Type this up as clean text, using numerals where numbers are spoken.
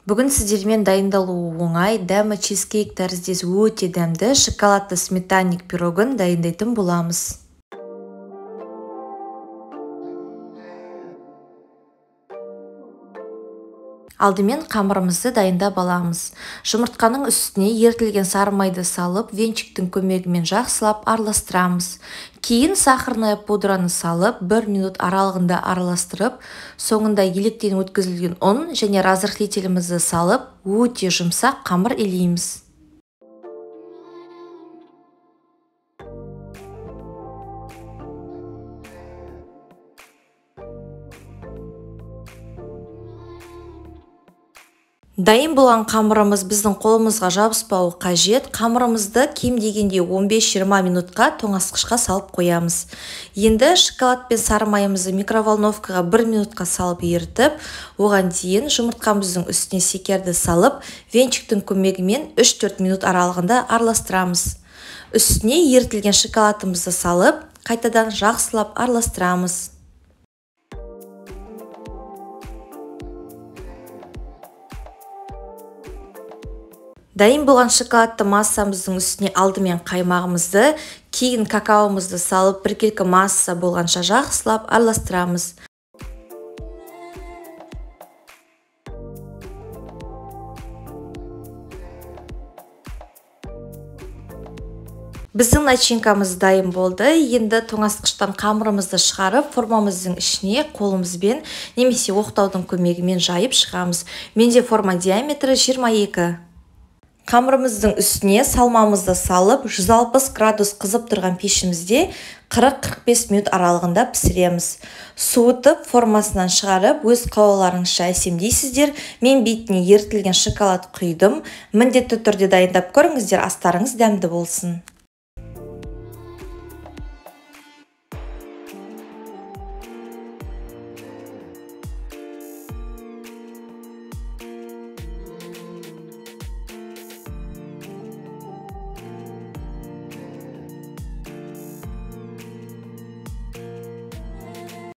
Бүгін сіздермен дайындалуы оңай, дәмі чизкейк тәріздес өте дәмді шоколадты сметанник пирогын дайындайтын боламыз. Алдымен қамырымызды дайындап аламыз. Жұмыртқаның үстіне ерітілген сары майды салып, венчиктің көмегімен жақсылап араластырамыз. Кейін сахарная пудраны салып, 1 минут аралығында араластырып, соңында електен өткізілген ұн және разрыхлителімізді салып, өте жұмсақ қамыр илейміз. Дайын болған қамырымыз біздің қолымызға жабыспауы қажет. Қамырымызды кем дегенде 15-20 минутқа тоңазытқышқа салып қоямыз. Енді шоколад пен сары майымызды микроволновкаға 1 минутқа салып ерітіп, оған дейін жұмыртқамыздың үстіне секерді салып, венчиктің көмегімен 3-4 минут аралығында араластырамыз. Үстіне ерітілген шоколадымызды салып, қайтадан жақсылап араластырамыз. Дайын болған шоколадты массамыздың үстіне алдымен қаймағымызды, кейін какаомызды салып, біркелкі масса болғанша жақсылап араластырамыз. Біздің начинкамыз дайын болды. Енді тоңазытқыштан қамырымызды шығарып, формамыздың ішіне қолымызбен немесе оқтаудың көмегімен жайып шығамыз. Менде форма диаметрі 22. Қамырымыздың үстіне салмамызды салып, 160 градус қызып тұрған пешімізде 40-45 минут аралығында пісіреміз. Суытып, формасынан шығарып, өз қалауларыңызша әсемдейсіздер. Мен бетіне ерітілген шоколад құйдым. Міндетті түрде дайындап көріңіздер, астарыңыз дәмді болсын.